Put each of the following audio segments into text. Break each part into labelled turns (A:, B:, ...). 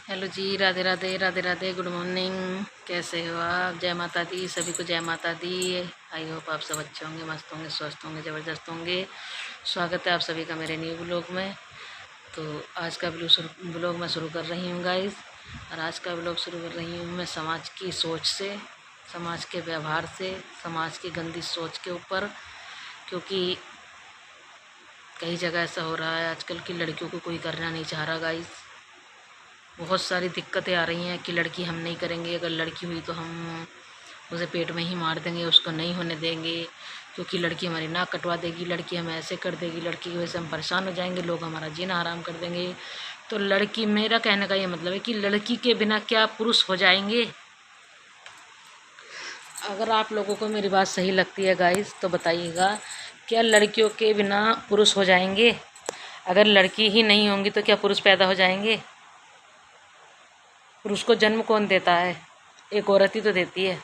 A: Hello जी, Radhe Radhe Radhe Radhe, good morning. कैसे हो आप? जय माता दी, सभी को जय माता दी। आई होप आप सब अच्छे होंगे, मस्त होंगे, स्वस्थ होंगे, ज़बरदस्त होंगे। स्वागत है आप सभी का मेरे न्यू ब्लॉग में। तो आज का ब्लॉग मैं शुरू कर रही हूँ गाइस। और आज का ब्लॉग शुरू कर रही हूँ मैं समाज की सोच से, समाज के व्यवहार से, समाज की गंदी सोच के ऊपर। क्योंकि कई जगह ऐसा हो रहा है आजकल की लड़कियों को कोई करना नहीं चाह रहा गाइस। बहुत सारी दिक्कतें आ रही हैं कि लड़की हम नहीं करेंगे, अगर लड़की हुई तो हम उसे पेट में ही मार देंगे, उसको नहीं होने देंगे, क्योंकि लड़की हमारी नाक कटवा देगी, लड़की हमें ऐसे कर देगी, लड़की की वजह से हम परेशान हो जाएंगे, लोग हमारा जीना हराम कर देंगे। तो लड़की, मेरा कहने का ये मतलब है कि लड़की के बिना क्या पुरुष हो जाएंगे? अगर आप लोगों को मेरी बात सही लगती है गाइस तो बताइएगा, क्या लड़कियों के बिना पुरुष हो जाएंगे? अगर लड़की ही नहीं होंगी तो क्या पुरुष पैदा हो जाएंगे? पुरुष को जन्म कौन देता है? एक औरत ही तो देती है।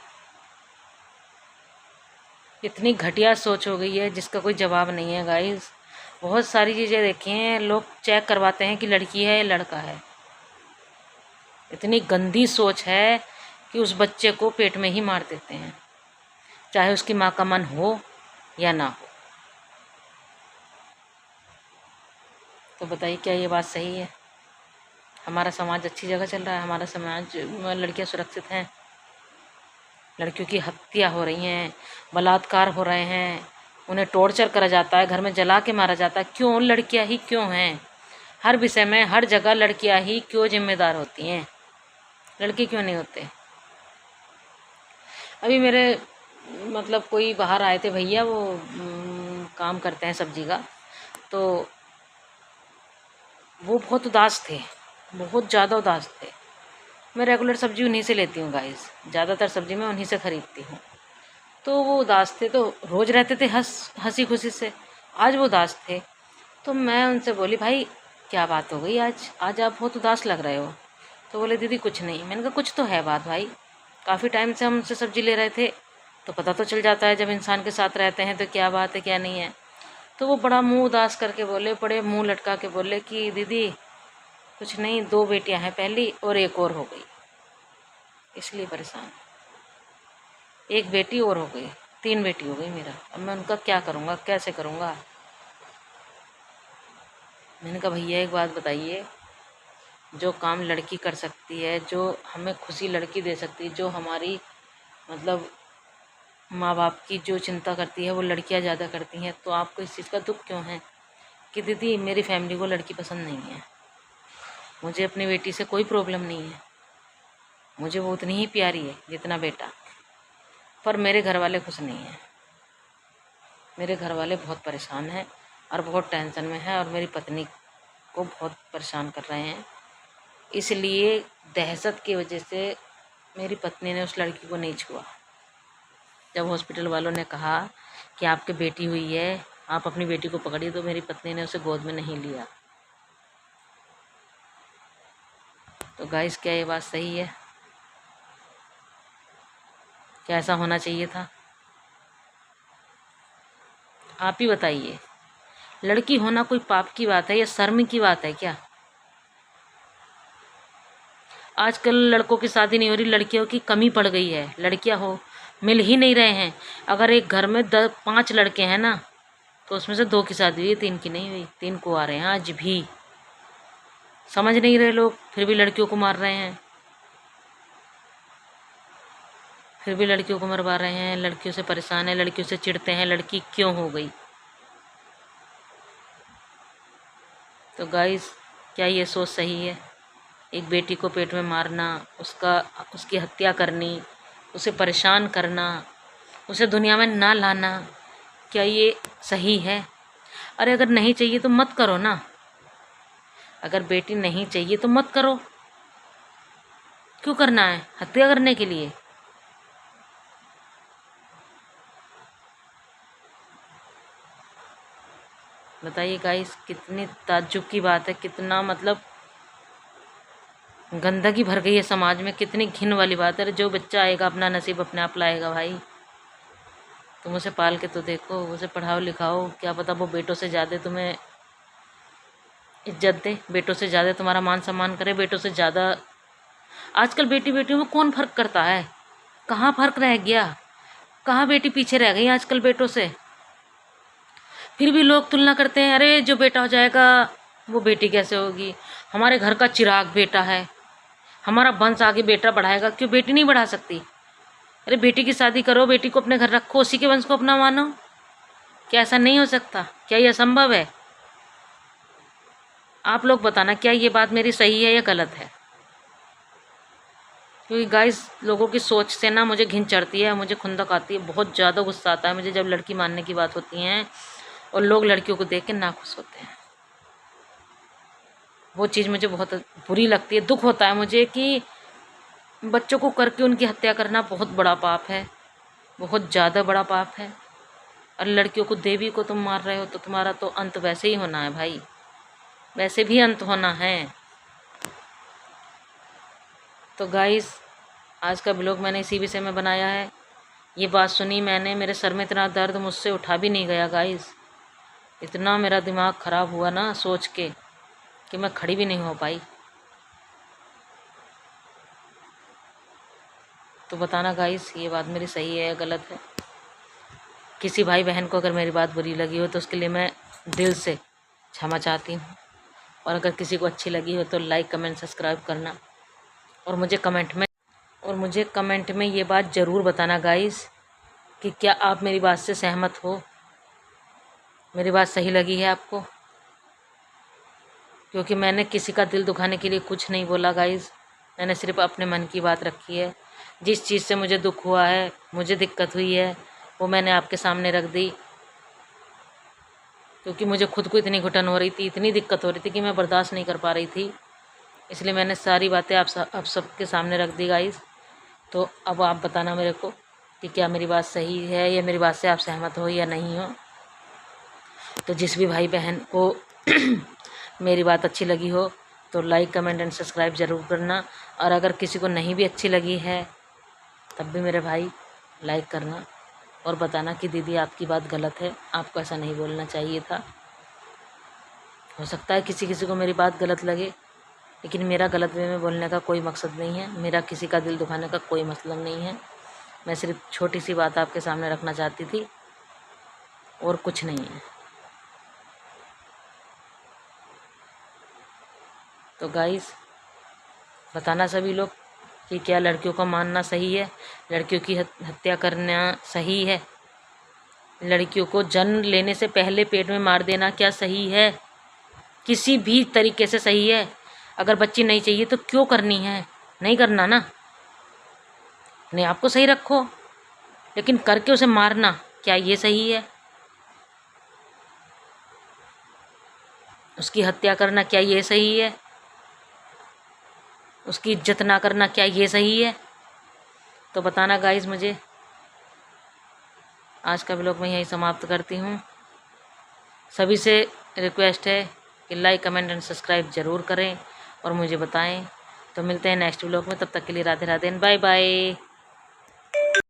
A: इतनी घटिया सोच हो गई है जिसका कोई जवाब नहीं है गाइस। बहुत सारी चीज़ें देखी हैं, लोग चेक करवाते हैं कि लड़की है या लड़का है। इतनी गंदी सोच है कि उस बच्चे को पेट में ही मार देते हैं, चाहे उसकी माँ का मन हो या ना हो। तो बताइए, क्या ये बात सही है? हमारा समाज अच्छी जगह चल रहा है? हमारा समाज में लड़कियां सुरक्षित हैं? लड़कियों की हत्या हो रही हैं, बलात्कार हो रहे हैं, उन्हें टॉर्चर करा जाता है, घर में जला के मारा जाता है। क्यों? लड़कियां ही क्यों हैं? हर विषय में, हर जगह लड़कियां ही क्यों जिम्मेदार होती हैं? लड़के क्यों नहीं होते? अभी मेरे मतलब कोई बाहर आए थे भैया, वो काम करते हैं सब्जी का। तो वो बहुत उदास थे, बहुत ज़्यादा उदास थे। मैं रेगुलर सब्जी उन्हीं से लेती हूँ गाइस, ज़्यादातर सब्जी मैं उन्हीं से ख़रीदती हूँ। तो वो उदास थे, तो रोज़ रहते थे हंसी खुशी से। आज वो उदास थे, तो मैं उनसे बोली, भाई क्या बात हो गई आज? आज आप बहुत उदास लग रहे हो। तो बोले, दीदी कुछ नहीं। मैंने कहा, कुछ तो है बात भाई, काफ़ी टाइम से हम उनसे सब्ज़ी ले रहे थे, तो पता तो चल जाता है जब इंसान के साथ रहते हैं तो क्या बात है क्या नहीं है। तो वो बड़ा मुंह उदास करके बोले, बड़े मुंह लटका के बोले कि दीदी कुछ नहीं, 2 बेटियां हैं, पहली और एक और हो गई, इसलिए परेशान। एक बेटी और हो गई, 3 बेटी हो गई मेरा। अब मैं उनका क्या करूँगा, कैसे करूँगा? मैंने कहा, भैया एक बात बताइए, जो काम लड़की कर सकती है, जो हमें खुशी लड़की दे सकती है, जो हमारी मतलब माँ बाप की जो चिंता करती है वो लड़कियाँ ज़्यादा करती हैं, तो आपको इस चीज़ का दुख क्यों है कि दीदी मेरी फैमिली को लड़की पसंद नहीं है? मुझे अपनी बेटी से कोई प्रॉब्लम नहीं है, मुझे वो उतनी ही प्यारी है जितना बेटा। पर मेरे घर वाले खुश नहीं हैं, मेरे घर वाले बहुत परेशान हैं और बहुत टेंशन में हैं, और मेरी पत्नी को बहुत परेशान कर रहे हैं। इसलिए दहशत की वजह से मेरी पत्नी ने उस लड़की को नहीं छुआ। जब हॉस्पिटल वालों ने कहा कि आपकी बेटी हुई है, आप अपनी बेटी को पकड़िए, तो मेरी पत्नी ने उसे गोद में नहीं लिया। तो गाइस, क्या ये बात सही है? क्या ऐसा होना चाहिए था? आप ही बताइए। लड़की होना कोई पाप की बात है या शर्म की बात है क्या? आजकल लड़कों की शादी नहीं हो रही, लड़कियों की कमी पड़ गई है, लड़कियां हो मिल ही नहीं रहे हैं। अगर एक घर में 5 लड़के हैं ना, तो उसमें से 2 की शादी हुई, 3 की नहीं हुई। 3 को आ रहे हैं आज भी। समझ नहीं रहे लोग, फिर भी लड़कियों को मार रहे हैं, फिर भी लड़कियों को मरवा रहे हैं, लड़कियों से परेशान है, लड़कियों से चिढ़ते हैं, लड़की क्यों हो गई? तो गाइस, क्या ये सोच सही है? एक बेटी को पेट में मारना, उसकी हत्या करनी, उसे परेशान करना, उसे दुनिया में ना लाना, क्या ये सही है? अरे अगर नहीं चाहिए तो मत करो ना। अगर बेटी नहीं चाहिए तो मत करो। क्यों करना है? हत्या करने के लिए? बताइए गाइस, कितनी ताज्जुब की बात है, कितना मतलब गंदगी भर गई है समाज में, कितनी घिन वाली बात है। जो बच्चा आएगा अपना नसीब अपने आप लाएगा भाई। तुम उसे पाल के तो देखो, उसे पढ़ाओ लिखाओ, क्या पता वो बेटों से ज़्यादा तुम्हें इज्जत दे, बेटों से ज़्यादा तुम्हारा मान सम्मान करे, बेटों से ज़्यादा आजकल बेटी बेटियों में कौन फ़र्क करता है? कहाँ फ़र्क रह गया? कहाँ बेटी पीछे रह गई आजकल बेटों से? फिर भी लोग तुलना करते हैं, अरे जो बेटा हो जाएगा वो बेटी कैसे होगी? हमारे घर का चिराग बेटा है, हमारा वंश आगे बेटा बढ़ाएगा, क्यों बेटी नहीं बढ़ा सकती? अरे बेटी की शादी करो, बेटी को अपने घर रखो, उसी के वंश को अपना मानो। क्या ऐसा नहीं हो सकता? क्या ये असंभव है? आप लोग बताना, क्या ये बात मेरी सही है या गलत है? क्योंकि गाइस लोगों की सोच से ना मुझे घिन चढ़ती है, मुझे खुंदक आती है, बहुत ज़्यादा गुस्सा आता है मुझे जब लड़की मानने की बात होती है और लोग लड़कियों को देख के नाखुश होते हैं। वो चीज़ मुझे बहुत बुरी लगती है। दुख होता है मुझे कि बच्चों को करके उनकी हत्या करना बहुत बड़ा पाप है, बहुत ज़्यादा बड़ा पाप है। और लड़कियों को, देवी को तुम मार रहे हो तो तुम्हारा तो अंत वैसे ही होना है भाई, वैसे भी अंत होना है। तो गाइस आज का ब्लॉग मैंने इसी विषय में बनाया है। ये बात सुनी मैंने, मेरे सर में इतना दर्द मुझसे उठा भी नहीं गया गाइस। इतना मेरा दिमाग ख़राब हुआ ना सोच के कि मैं खड़ी भी नहीं हो पाई। तो बताना गाइस ये बात मेरी सही है या गलत है। किसी भाई बहन को अगर मेरी बात बुरी लगी हो तो उसके लिए मैं दिल से क्षमा चाहती हूँ। और अगर किसी को अच्छी लगी हो तो लाइक कमेंट सब्सक्राइब करना। और मुझे कमेंट में ये बात ज़रूर बताना गाइस कि क्या आप मेरी बात से सहमत हो, मेरी बात सही लगी है आपको? क्योंकि मैंने किसी का दिल दुखाने के लिए कुछ नहीं बोला गाइस, मैंने सिर्फ अपने मन की बात रखी है। जिस चीज़ से मुझे दुख हुआ है, मुझे दिक्कत हुई है, वो मैंने आपके सामने रख दी। क्योंकि मुझे खुद को इतनी घुटन हो रही थी, इतनी दिक्कत हो रही थी कि मैं बर्दाश्त नहीं कर पा रही थी, इसलिए मैंने सारी बातें आप सबके सामने रख दी गाइस। तो अब आप बताना मेरे को कि क्या मेरी बात सही है या मेरी बात से आप सहमत हो या नहीं हो। तो जिस भी भाई बहन को मेरी बात अच्छी लगी हो तो लाइक कमेंट एंड सब्सक्राइब ज़रूर करना। और अगर किसी को नहीं भी अच्छी लगी है तब भी मेरे भाई लाइक करना और बताना कि दीदी आपकी बात गलत है, आपको ऐसा नहीं बोलना चाहिए था। हो सकता है किसी किसी को मेरी बात गलत लगे, लेकिन मेरा गलत वे में बोलने का कोई मकसद नहीं है, मेरा किसी का दिल दुखाने का कोई मतलब नहीं है। मैं सिर्फ छोटी सी बात आपके सामने रखना चाहती थी और कुछ नहीं है। तो गाइस बताना सभी लोग कि क्या लड़कियों का मानना सही है, लड़कियों की हत्या करना सही है, लड़कियों को जन्म लेने से पहले पेट में मार देना क्या सही है? किसी भी तरीके से सही है? अगर बच्ची नहीं चाहिए तो क्यों करनी है? नहीं करना ना, नहीं आपको सही रखो, लेकिन करके उसे मारना क्या ये सही है? उसकी हत्या करना क्या ये सही है? उसकी इज्जत ना करना क्या ये सही है? तो बताना गाइस मुझे। आज का ब्लॉग मैं यहीं समाप्त करती हूँ। सभी से रिक्वेस्ट है कि लाइक कमेंट एंड सब्सक्राइब ज़रूर करें और मुझे बताएं। तो मिलते हैं नेक्स्ट ब्लॉग में, तब तक के लिए राधे राधे, बाय बाय।